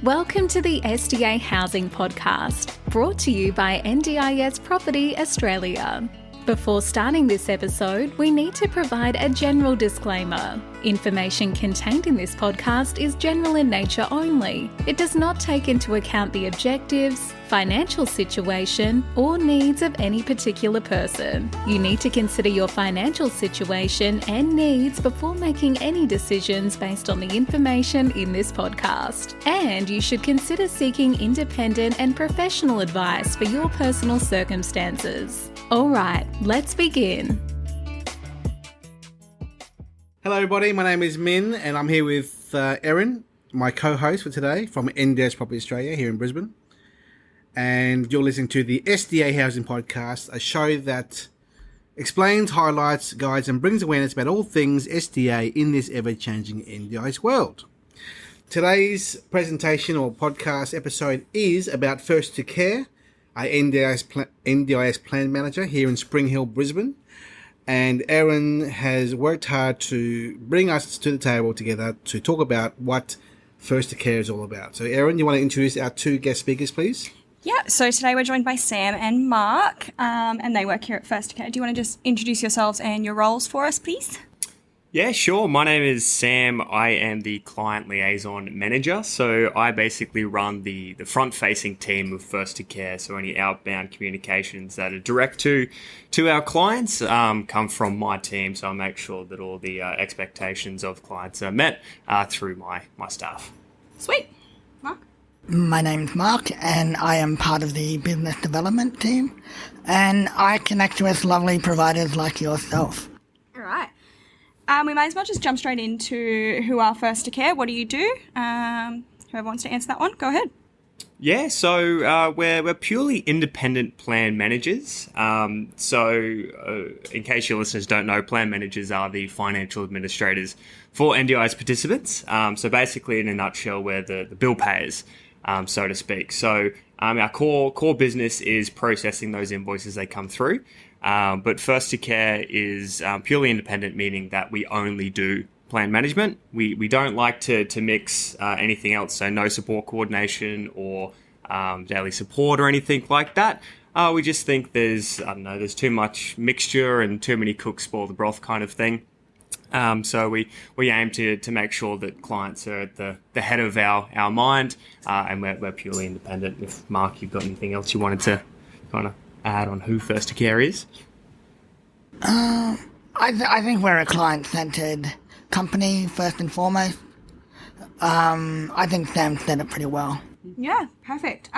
Welcome to the SDA Housing Podcast, brought to you by NDIS Property Australia. Before starting this episode, we need to provide a general disclaimer. Information contained in this podcast is general in nature only. It does not take into account the objectives, financial situation, or needs of any particular person. You need to consider your financial situation and needs before making any decisions based on the information in this podcast. And you should consider seeking independent and professional advice for your personal circumstances. All right, let's begin. Hello everybody, my name is Min and I'm here with Erin, my co-host for today from NDIS Property Australia here in Brisbane. And you're listening to the SDA Housing Podcast, a show that explains, highlights, guides and brings awareness about all things SDA in this ever-changing NDIS world. Today's presentation or podcast episode is about First2Care, our NDIS Plan Manager here in Spring Hill, Brisbane. And Erin has worked hard to bring us to the table together to talk about what First2Care is all about. So Erin, you want to introduce our two guest speakers, please? Yeah, so today we're joined by Sam and Mark, and they work here at First2Care. Do you want to just introduce yourselves and your roles for us, please? Yeah, sure. My name is Sam. I am the Client Liaison Manager. So I basically run the front-facing team of First2Care. So any outbound communications that are direct to our clients come from my team. So I make sure that all the expectations of clients are met through my staff. Sweet. Mark? My name's Mark and I am part of the business development team. And I connect with lovely providers like yourself. All right. We might as well just jump straight into who are First2Care. What do you do? Whoever wants to answer that one, go ahead. Yeah, so we're purely independent plan managers. In case your listeners don't know, plan managers are the financial administrators for NDIS participants. So basically, in a nutshell, we're the bill payers, so to speak. So our core business is processing those invoices as they come through. But First2Care is purely independent, meaning that we only do plan management. We don't like to mix anything else, so no support coordination or daily support or anything like that. We just think there's too much mixture and too many cooks spoil the broth kind of thing. So we aim to make sure that clients are at the head of our mind, and we're purely independent. If Mark, you've got anything else you wanted to kind of add on who First2Care is? I think we're a client-centered company, first and foremost. I think Sam said it pretty well. Yeah, perfect.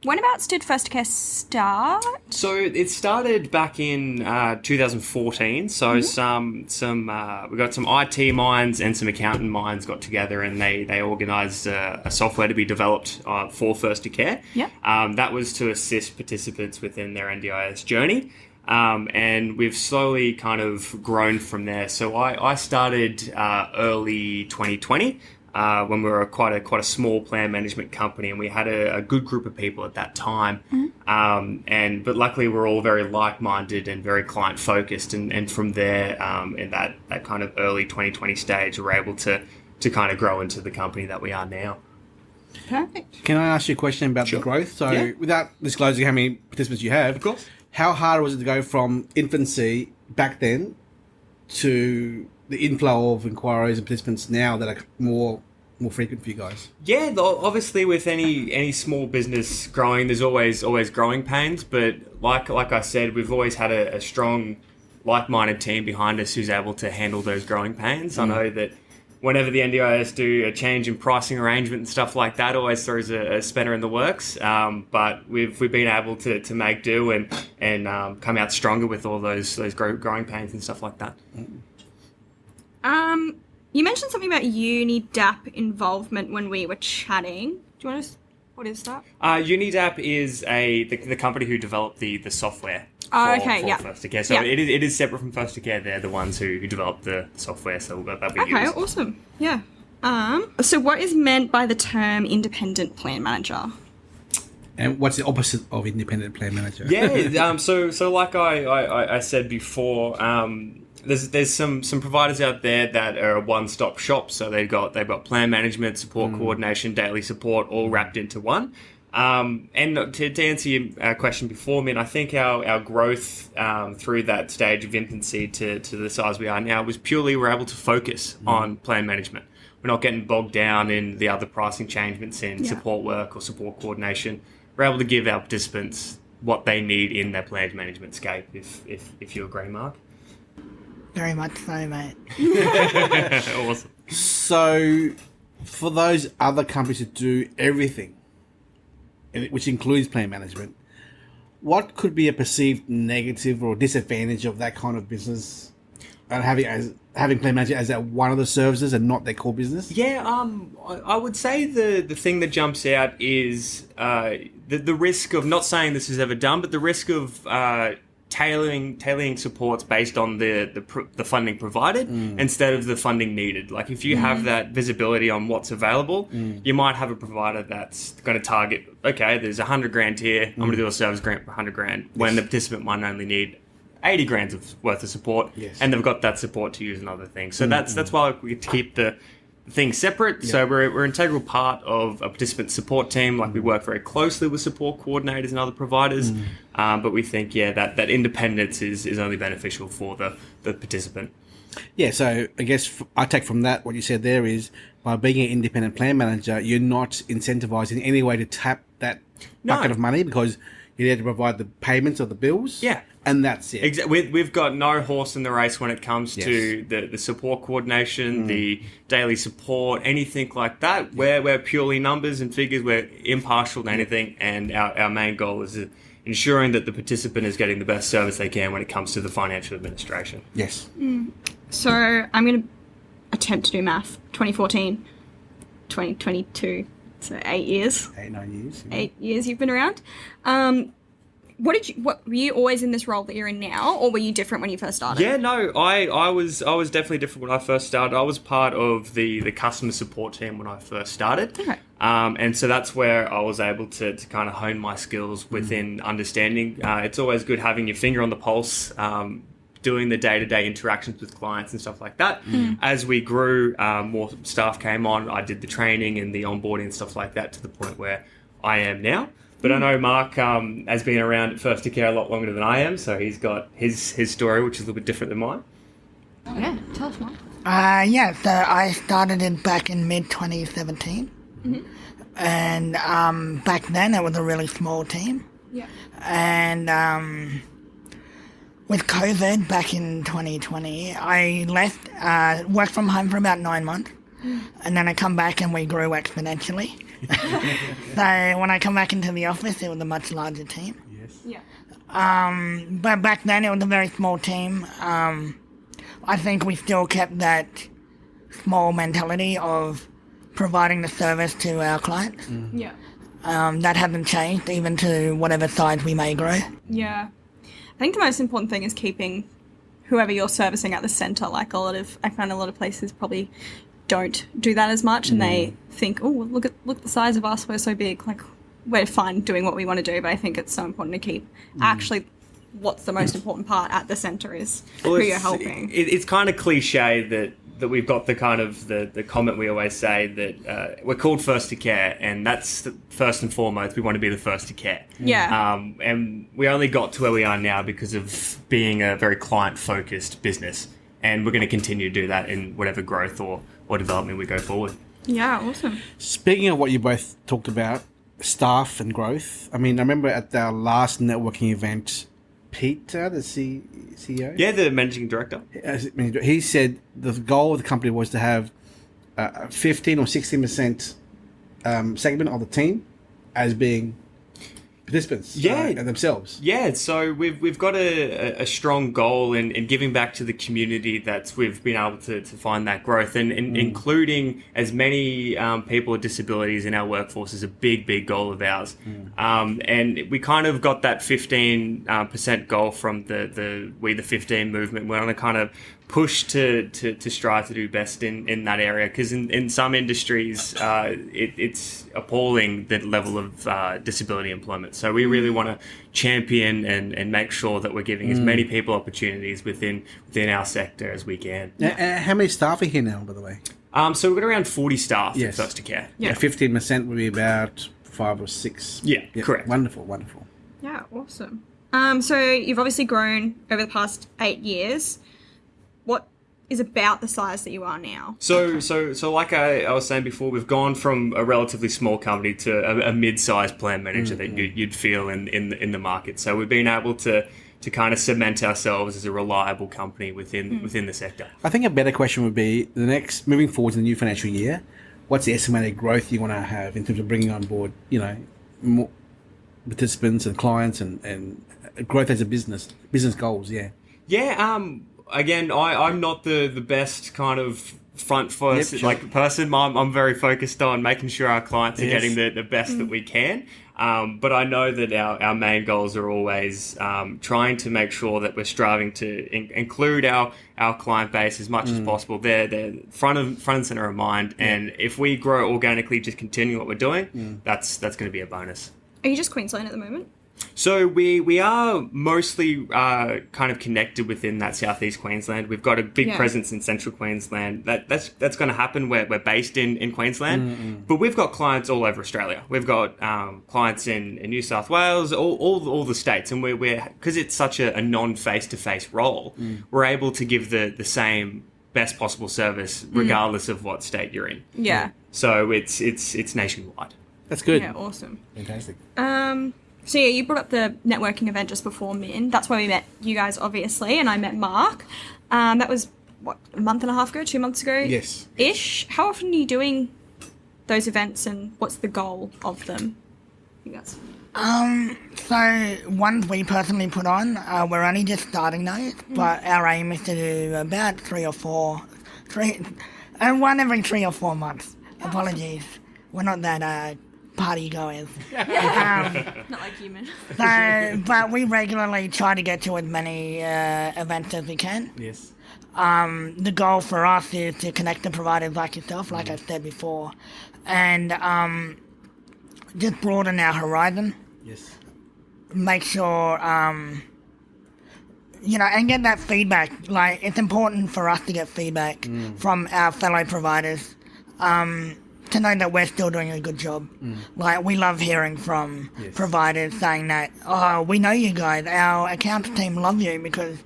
Whenabouts did First2Care start? So it started back in 2014. So we got some IT minds and some accountant minds got together and they organised a software to be developed for First2Care. Yep. That was to assist participants within their NDIS journey. And we've slowly kind of grown from there. So I started early 2020. When we were quite a small plan management company, and we had a good group of people at that time. Mm-hmm. But luckily we're all very like-minded and very client-focused, and from there, in that kind of early 2020 stage, we're able to kind of grow into the company that we are now. Perfect. Can I ask you a question about the growth? So Yeah. without disclosing how many participants you have, Of course. how hard was it to go from infancy back then to the inflow of inquiries and participants now that are more frequent for you guys? Yeah, obviously with any small business growing, there's always growing pains. But like I said, we've always had a strong, like-minded team behind us who's able to handle those growing pains. I know that whenever the NDIS do a change in pricing arrangement and stuff like that, always throws a spanner in the works. But we've been able to make do and come out stronger with all those growing pains and stuff like that. You mentioned something about UniDAP involvement when we were chatting. Do you want to... What is that? UniDAP is the company who developed the software for First2Care. So it is separate from First2Care. They're the ones who developed the software that we use. Okay, awesome. Yeah. So what is meant by the term independent plan manager? And what's the opposite of independent plan manager? Yeah. So like I said before, there's some providers out there that are a one-stop shop. So they've got plan management, support coordination, daily support, all wrapped into one. And to answer your question before, I think our growth through that stage of infancy to the size we are now was purely we're able to focus on plan management. We're not getting bogged down in the other pricing changements in support work or support coordination. We're able to give our participants what they need in their plan management scape, if you agree, Mark. Very much so, mate. Awesome. So, for those other companies that do everything, which includes plan management, what could be a perceived negative or disadvantage of that kind of business and having plan management as one of the services and not their core business? Yeah, I would say the thing that jumps out is the risk of, not saying this is ever done, but the risk of tailoring supports based on the funding provided instead of the funding needed. Like if you have that visibility on what's available, you might have a provider that's going to target, okay, there's $100,000 here, I'm going to do a service grant for $100,000 when the participant might only need 80 grand worth of support, and they've got that support to use in other things. So that's why we keep the things separate. So we're an integral part of a participant support team. Like we work very closely with support coordinators and other providers, but we think that independence is only beneficial for the participant. Yeah, so I guess I take from that what you said there is by being an independent plan manager, you're not incentivized in any way to tap that bucket of money because you're there to provide the payments or the bills. Yeah. And that's it. We've got no horse in the race when it comes to the support coordination, the daily support, anything like that. We're purely numbers and figures. We're impartial to anything, and our main goal is ensuring that the participant is getting the best service they can when it comes to the financial administration. Yes. So I'm going to attempt to do math. 2014, 2022, so 8 years. 8-9 years. Yeah. 8 years you've been around. What were you always in this role that you're in now, or were you different when you first started? Yeah, no, I was definitely different when I first started. I was part of the customer support team when I first started. Okay. And so that's where I was able to kind of hone my skills within understanding. It's always good having your finger on the pulse, doing the day-to-day interactions with clients and stuff like that. As we grew, more staff came on. I did the training and the onboarding and stuff like that to the point where I am now. But I know Mark has been around at First2Care a lot longer than I am, so he's got his story, which is a little bit different than mine. Yeah, tell us more. So I started it back in mid-2017. And back then it was a really small team. Yeah. And with COVID back in 2020, I left, worked from home for about 9 months. And then I come back and we grew exponentially. So when I come back into the office, it was a much larger team. Yes. Yeah. But back then it was a very small team. I think we still kept that small mentality of providing the service to our clients. Yeah. That hasn't changed even to whatever size we may grow. Yeah. I think the most important thing is keeping whoever you're servicing at the centre. Like I find a lot of places probably don't do that as much, and they think, oh, look at the size of us, we're so big, like we're fine doing what we want to do. But I think it's so important to keep actually what's the most important part at the centre is who you're helping. It's kind of cliche that we've got the kind of the comment we always say that we're called First2Care, and that's first and foremost, we want to be the first to care. Yeah. And we only got to where we are now because of being a very client-focused business, and we're going to continue to do that in whatever growth or development we go forward. Yeah, awesome. Speaking of what you both talked about, staff and growth, I remember at our last networking event, Peter, the CEO? Yeah, the managing director. He said the goal of the company was to have 15 or 16% segment of the team as being participants and themselves. Yeah, so we've got a strong goal in giving back to the community that we've been able to find that growth, and including as many people with disabilities in our workforce is a big goal of ours. And we kind of got that 15% goal from the We the 15 movement. We're on a kind of push to strive to do best in that area, because in some industries it's appalling the level of disability employment. So we really want to champion and make sure that we're giving as many people opportunities within our sector as we can. How many staff are here now, by the way? So we've got around 40 staff Yes. at First2Care. Yeah, 15% would be about 5 or 6. Yeah, correct. Wonderful. Yeah, awesome. So you've obviously grown over the past 8 years. What is about the size that you are now? So like I was saying before, we've gone from a relatively small company to a mid-sized plan manager that you'd feel in the market. So we've been able to kind of cement ourselves as a reliable company within the sector. I think a better question would be moving forward to the new financial year, what's the estimated growth you want to have in terms of bringing on board, more participants and clients and growth as a business goals? Again, I'm not the best kind of front first person. I'm very focused on making sure our clients are getting the best that we can. But I know that our main goals are always trying to make sure that we're striving to include our client base as much as possible. They're front and center of mind. And if we grow organically, just continue what we're doing, that's going to be a bonus. Are you just Queensland at the moment? So we are mostly kind of connected within that southeast Queensland. We've got a big presence in central Queensland. That's going to happen. We're based in Queensland, but we've got clients all over Australia. We've got clients in New South Wales, all the states, and we're because it's such a non face-to-face role, we're able to give the same best possible service regardless of what state you're in. Yeah. So it's nationwide. That's good. Yeah, awesome. Fantastic. So yeah, you brought up the networking event just before Min. That's where we met you guys, obviously, and I met Mark. That was, a month and a half ago, 2 months ago? Yes. Ish. How often are you doing those events, and what's the goal of them? You guys? So ones we personally put on, we're only just starting those, but our aim is to do about one every 3 or 4 months. Apologies. We're not that party goers. Not like human. But we regularly try to get to as many events as we can. Yes. The goal for us is to connect to providers like yourself, like I said before, and just broaden our horizon. Yes. Make sure, and get that feedback. Like, it's important for us to get feedback from our fellow providers. To know that we're still doing a good job. Like, we love hearing from providers saying that, we know you guys, our accounts team love you because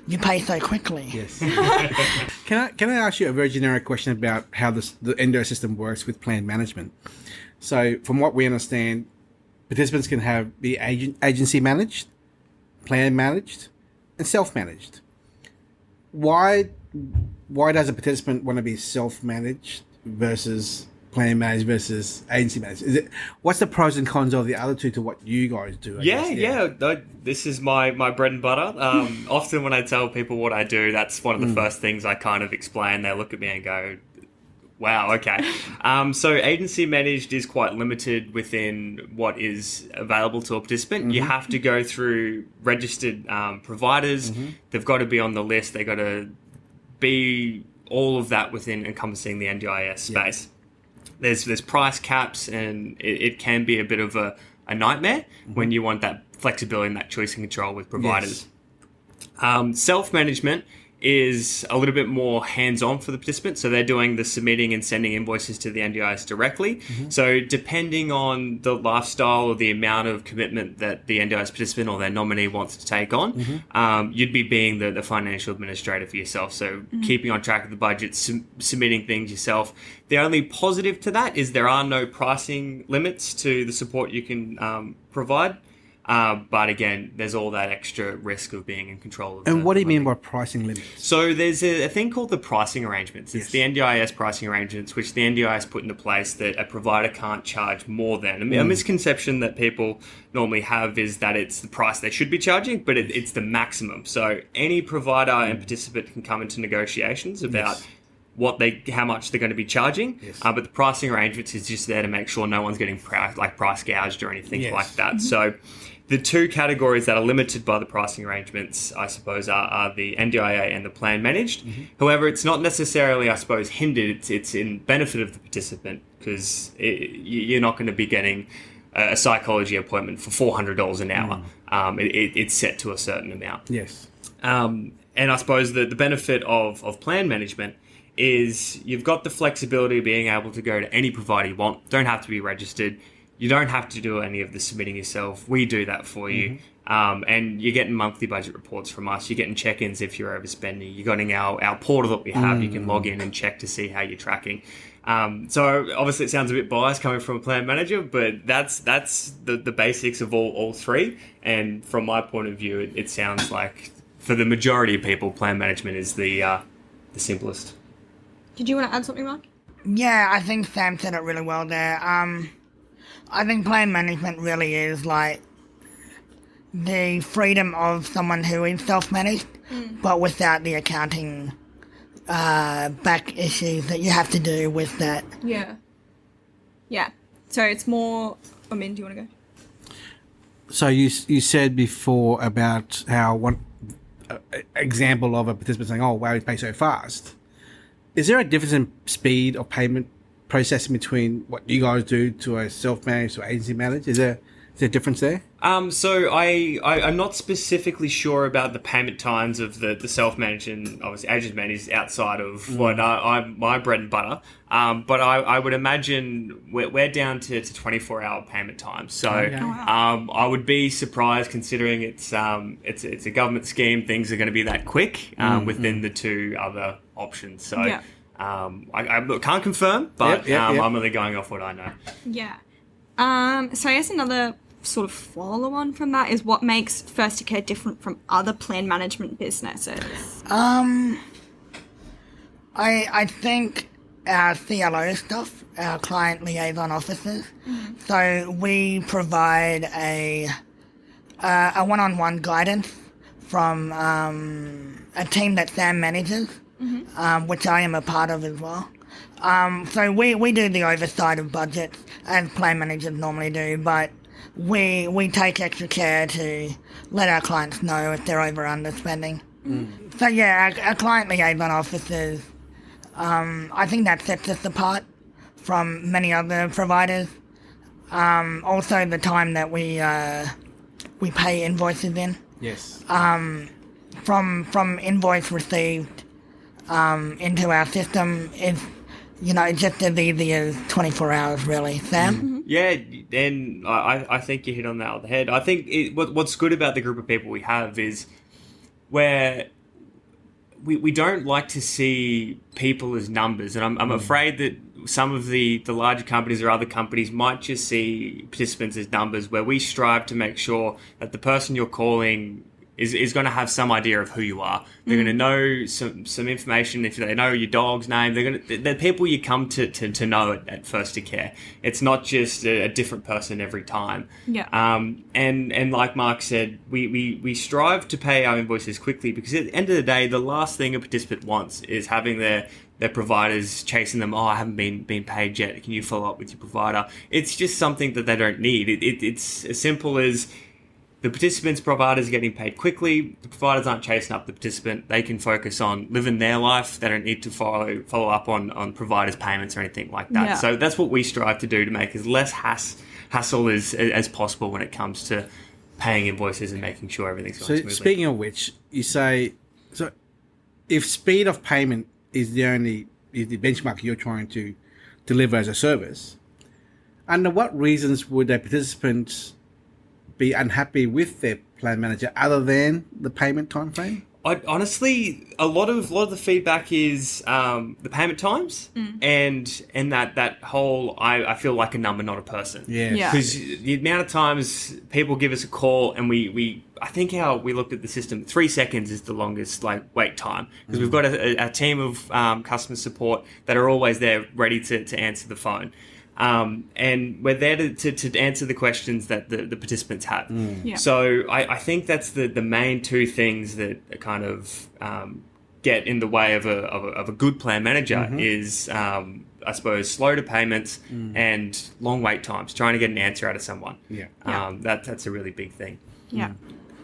you pay so quickly. Yes. Can I ask you a very generic question about how the NDIS system works with plan management? So from what we understand, participants can be agency managed, plan managed, and self-managed. Why does a participant want to be self-managed versus plan managed versus agency managed? What's the pros and cons of the other two to what you guys do? I guess? This is my bread and butter. Often when I tell people what I do, that's one of the first things I kind of explain. They look at me and go, wow, okay. So agency managed is quite limited within what is available to a participant. You have to go through registered providers. They've got to be on the list. They've got to be all of that within encompassing the NDIS space. There's price caps, and it can be a bit of a nightmare when you want that flexibility and that choice and control with providers. Self-management is a little bit more hands-on for the participant. So they're doing the submitting and sending invoices to the NDIS directly. So depending on the lifestyle or the amount of commitment that the NDIS participant or their nominee wants to take on, you'd be being the financial administrator for yourself. So keeping on track of the budget, submitting things yourself. The only positive to that is there are no pricing limits to the support you can provide. But again, there's all that extra risk of being in control of. And what do you mean by pricing limits? So there's a thing called the pricing arrangements. It's the NDIS pricing arrangements, which the NDIS put into place that a provider can't charge more than. A misconception that people normally have is that it's the price they should be charging, but it's the maximum. So any provider and participant can come into negotiations about how much they're going to be charging. But the pricing arrangements is just there to make sure no one's getting price gouged or anything like that. So the two categories that are limited by the pricing arrangements, I suppose, are the NDIA and the plan managed. However, it's not necessarily, I suppose, hindered. It's in benefit of the participant, because you're not going to be getting a psychology appointment for $400 an hour. It's set to a certain amount. Yes. And I suppose the benefit of plan management is you've got the flexibility of being able to go to any provider you want. Don't have to be registered. You don't have to do any of the submitting yourself. We do that for you. And you're getting monthly budget reports from us. You're getting check-ins if you're overspending. You're getting our portal that we have. You can log in and check to see how you're tracking. So obviously it sounds a bit biased coming from a plan manager, but that's the basics of all three. And from my point of view, it sounds like for the majority of people, plan management is the simplest. Did you want to add something, Mark? Yeah, I think Sam said it really well there. I think plan management really is like the freedom of someone who is self-managed, but without the accounting back issues that you have to do with that. Yeah. Yeah. So it's more... I mean, do you want to go? So you said before about how one example of a participant saying, "Oh, wow, he pays so fast." Is there a difference in speed of payment processing between what you guys do to a self-managed or agency managed? Is there a difference there? So I'm not specifically sure about the payment times of the self-managed and obviously agency managed outside of what my bread and butter. But I would imagine we're down to 24-hour payment times. So I would be surprised, considering it's a government scheme. Things are going to be that quick within the two other options. So I can't confirm, but I'm only going off what I know. Yeah. So I guess another sort of follow-on from that is what makes First2Care different from other plan management businesses? I think our CLO stuff, our client liaison officers. So we provide a one-on-one guidance from a team that Sam manages, which I am a part of as well. So we do the oversight of budgets, as plan managers normally do, but we take extra care to let our clients know if they're over underspending. So yeah, our client liaison officers, I think that sets us apart from many other providers. Also the time that we pay invoices in. Yes. From invoice received into our system is, just as easy as 24 hours, really. Sam? Yeah, and I think you hit on that on the head. I think what's good about the group of people we have is where we don't like to see people as numbers. And I'm afraid that some of the larger companies or other companies might just see participants as numbers, where we strive to make sure that the person you're calling is going to have some idea of who you are. They're going to know some information. If they know your dog's name, they're people you come to know at First2Care. It's not just a different person every time. Yeah. And like Mark said, we strive to pay our invoices quickly, because at the end of the day, the last thing a participant wants is having their providers chasing them. "Oh, I haven't been paid yet. Can you follow up with your provider?" It's just something that they don't need. It's as simple as the participant's providers are getting paid quickly. The providers aren't chasing up the participant. They can focus on living their life. They don't need to follow up on providers' payments or anything like that. Yeah. So that's what we strive to do, to make as less hassle as possible when it comes to paying invoices and making sure everything's going smoothly. So speaking of which, you say, so if speed of payment is the benchmark you're trying to deliver as a service, under what reasons would a participant be unhappy with their plan manager other than the payment time frame? Honestly, a lot of the feedback is the payment times and that whole I feel like a number, not a person. Yeah. Because the amount of times people give us a call and we I think how we looked at the system, 3 seconds is the longest wait time, because we've got a team of customer support that are always there ready to answer the phone. And we're there to answer the questions that the participants have. Yeah. So I think that's the main two things that kind of get in the way of a good plan manager is, I suppose, slow to payments and long wait times, trying to get an answer out of someone. That's a really big thing. Yeah.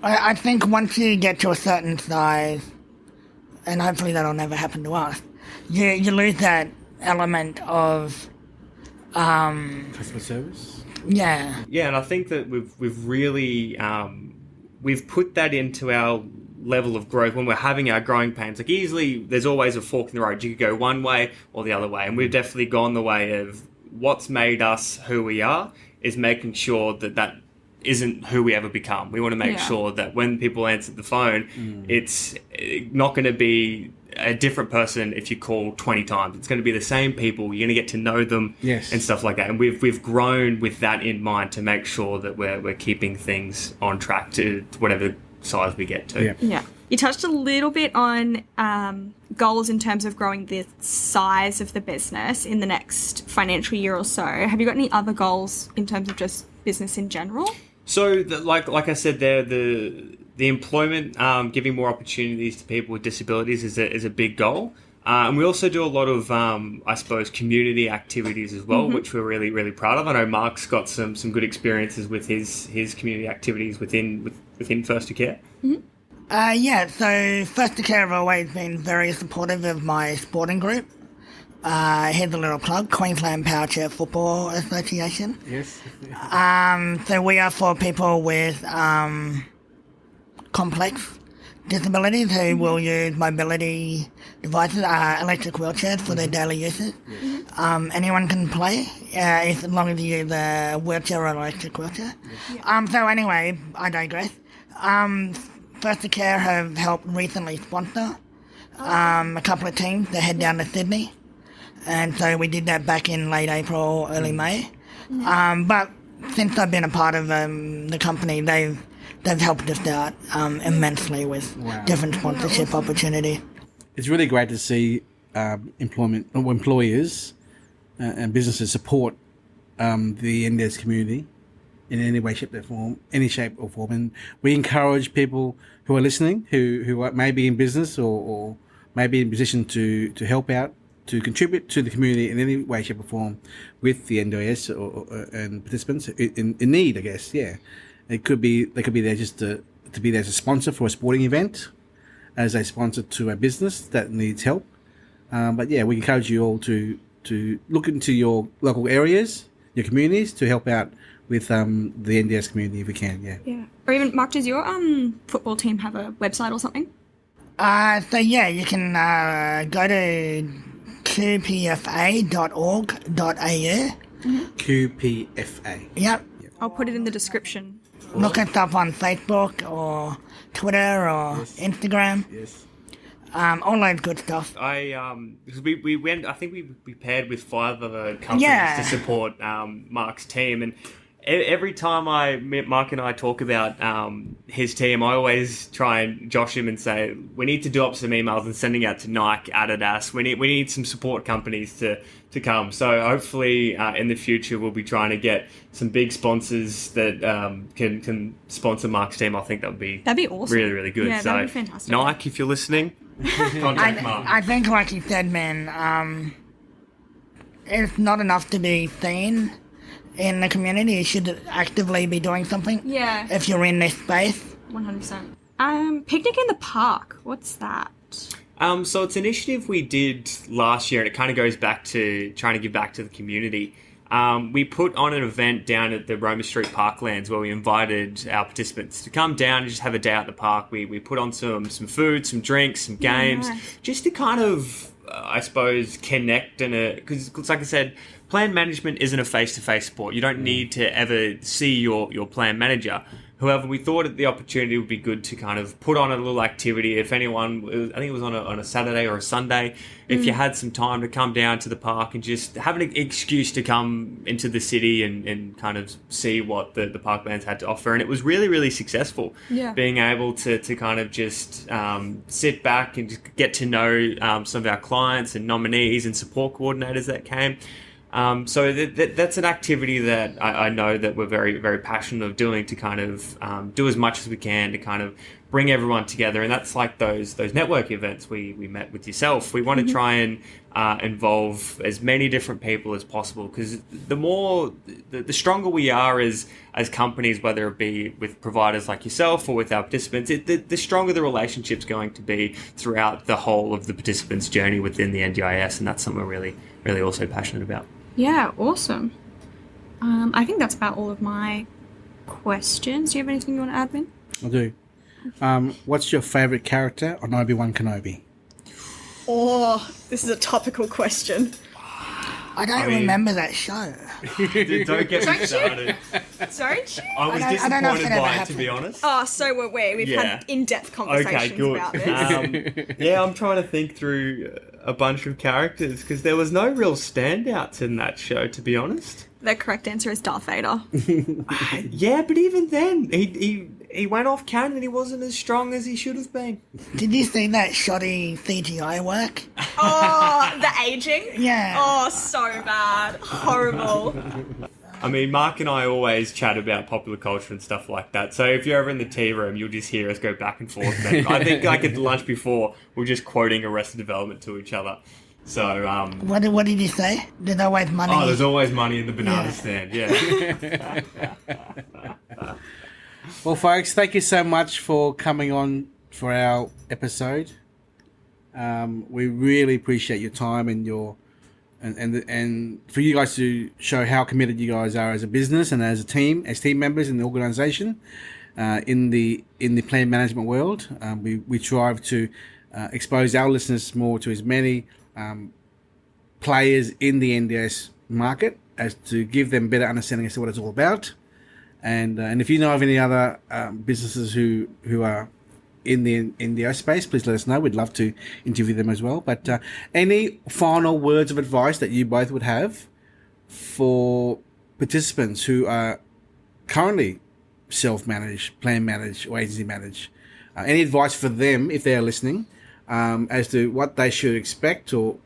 I think once you get to a certain size, and hopefully that'll never happen to us, you lose that element of Customer service. Yeah, and I think that we've really we've put that into our level of growth when we're having our growing pains. Like, easily, there's always a fork in the road. You could go one way or the other way, and we've definitely gone the way of what's made us who we are is making sure that isn't who we ever become. We want to make sure that when people answer the phone, it's not going to be a different person if you call 20 times. It's going to be the same people. You're going to get to know them and stuff like that. And we've grown with that in mind to make sure that we're keeping things on track to whatever size we get to. Yeah. You touched a little bit on goals in terms of growing the size of the business in the next financial year or so. Have you got any other goals in terms of just business in general? So, like I said there, the employment, giving more opportunities to people with disabilities is a big goal. And we also do a lot of, I suppose, community activities as well, which we're really, really proud of. I know Mark's got some good experiences with his community activities within First2Care. So First2Care have always been very supportive of my sporting group. Here's a little plug, Queensland Power Chair Football Association. Yes. So we are for people with complex disabilities who will use mobility devices, electric wheelchairs for their daily uses. Anyone can play, as long as you use a wheelchair or an electric wheelchair. So anyway, I digress. First2Care have helped recently sponsor a couple of teams to head down to Sydney. And so we did that back in late April, early May. But since I've been a part of the company, they've helped us out immensely with different sponsorship opportunities. It's really great to see employers and businesses support the NDIS community in any way, shape, or form. And we encourage people who are listening, who may be in business or may be in a position to help out, to contribute to the community in any way, shape, or form with the NDIS and participants in need, I guess. Yeah, they could be there just to be there as a sponsor for a sporting event, as a sponsor to a business that needs help. But yeah, we encourage you all to look into your local areas, your communities, to help out with the NDIS community if we can. Yeah. Or even, Mark, does your football team have a website or something? You can go to qpfa.org.au. QPFA. Yep. I'll put it in the description. Look us up on Facebook or Twitter or Instagram. Yes. All that good stuff. Because we went, I think we paired with 5 other companies to support Mark's team, and every time Mark and I talk about his team, I always try and josh him and say, we need to do up some emails and sending out to Nike, Adidas. We need some support companies to come. So hopefully in the future we'll be trying to get some big sponsors that can sponsor Mark's team. I think that'd be awesome. Really, really good. Yeah, so that'd be fantastic. Nike, if you're listening, contact Mark. I think, like you said, man, it's not enough to be seen in the community. You should actively be doing something. Yeah. If you're in this space. 100%. Picnic in the park. What's that? So it's an initiative we did last year, and it kind of goes back to trying to give back to the community. We put on an event down at the Roma Street Parklands where we invited our participants to come down and just have a day at the park. We put on some food, some drinks, some games, just to kind of, I suppose, connect. Because like I said, plan management isn't a face-to-face sport. You don't need to ever see your plan manager. However, we thought the opportunity would be good to kind of put on a little activity. If anyone, I think it was on a Saturday or a Sunday, if you had some time to come down to the park and just have an excuse to come into the city and kind of see what the parklands had to offer. And it was really, really successful. Yeah. Being able to kind of just sit back and just get to know some of our clients and nominees and support coordinators that came. So that's an activity that I know that we're very, very passionate of doing, to kind of do as much as we can to kind of bring everyone together. And that's like those network events we met with yourself. We want to try and involve as many different people as possible, because the stronger we are as companies, whether it be with providers like yourself or with our participants, the stronger the relationship's going to be throughout the whole of the participants' journey within the NDIS. And that's something we're really, really also passionate about. Yeah, awesome. I think that's about all of my questions. Do you have anything you want to add, Min? I do. What's your favourite character on Obi-Wan Kenobi? Oh, this is a topical question. I don't remember that show. Don't get me started. Sorry? I was I don't know if disappointed it ever by it, to happened. be honest. Oh, so were we. We've had in-depth conversations about this. Yeah, I'm trying to think through a bunch of characters, because there was no real standouts in that show, to be honest. The correct answer is Darth Vader. Yeah, but even then, he went off canon and he wasn't as strong as he should have been. Did you see that shoddy CGI work? Oh, the aging? Yeah. Oh, so bad. Horrible. I mean, Mark and I always chat about popular culture and stuff like that. So if you're ever in the tea room, you'll just hear us go back and forth. And I think like at the lunch before, we're just quoting Arrested Development to each other. So, What did you say? There's always money. oh, there's always money in the banana stand. Yeah. Well, folks, thank you so much for coming on for our episode. We really appreciate your time and your and for you guys to show how committed you guys are as a business and as a team, as team members in the organisation, in the plan management world. We strive to expose our listeners more to as many players in the NDIS market as to give them better understanding as to what it's all about. And if you know of any other businesses who are in the NDIS space, please let us know. We'd love to interview them as well. But any final words of advice that you both would have for participants who are currently self-managed, plan managed, or agency managed? Any advice for them, if they are listening, as to what they should expect or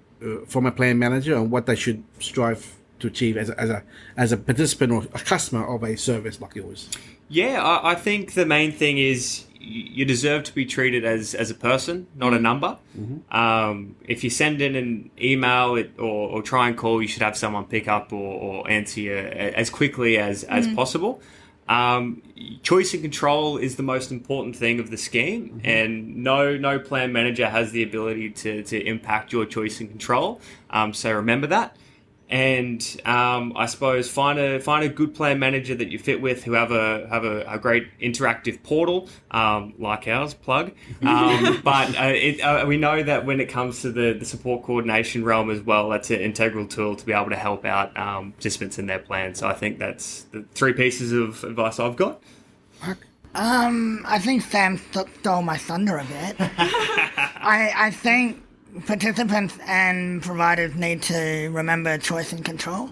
from a plan manager, and what they should strive to achieve as a participant or a customer of a service like yours? Yeah, I think the main thing is you deserve to be treated as a person, not a number. Mm-hmm. If you send in an email or try and call, you should have someone pick up or answer you as quickly as possible. Choice and control is the most important thing of the scheme, and no plan manager has the ability to impact your choice and control. So remember that. And I suppose find a good plan manager that you fit with, who have a great interactive portal like ours, plug. But we know that when it comes to the support coordination realm as well, that's an integral tool to be able to help out participants in their plan. So I think that's the 3 pieces of advice I've got. I think Sam stole my thunder a bit. I think participants and providers need to remember choice and control.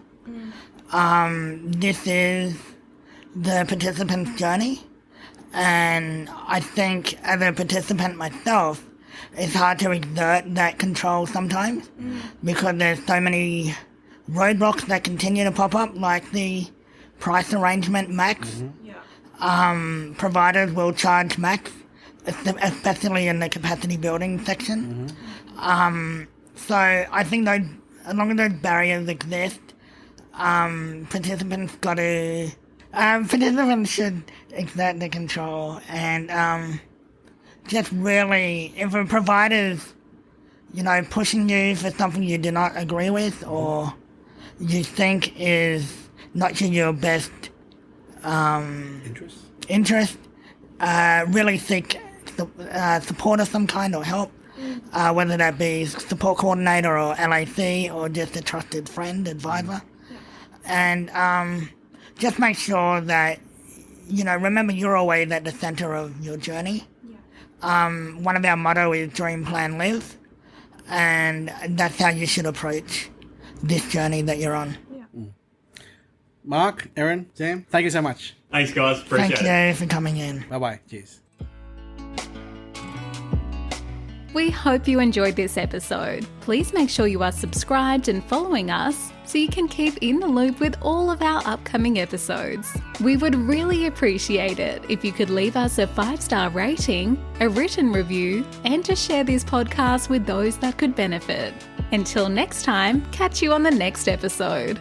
This is the participant's journey, and I think as a participant myself, it's hard to exert that control sometimes because there's so many roadblocks that continue to pop up, like the price arrangement max. Providers will charge max, especially in the capacity building section. So I think as long as those barriers exist, participants should exert the control, and just really, if a provider's, pushing you for something you do not agree with or you think is not to your best interest, really seek support of some kind or help. Whether that be support coordinator or LAC or just a trusted friend, advisor. And just make sure that, remember you're always at the center of your journey. One of our motto is Dream, Plan, Live. And that's how you should approach this journey that you're on. Mark, Erin, Sam, thank you so much. Thanks, guys. Appreciate it. Thank you for coming in. Bye-bye. Cheers. We hope you enjoyed this episode. Please make sure you are subscribed and following us so you can keep in the loop with all of our upcoming episodes. We would really appreciate it if you could leave us a 5-star rating, a written review, and to share this podcast with those that could benefit. Until next time, catch you on the next episode.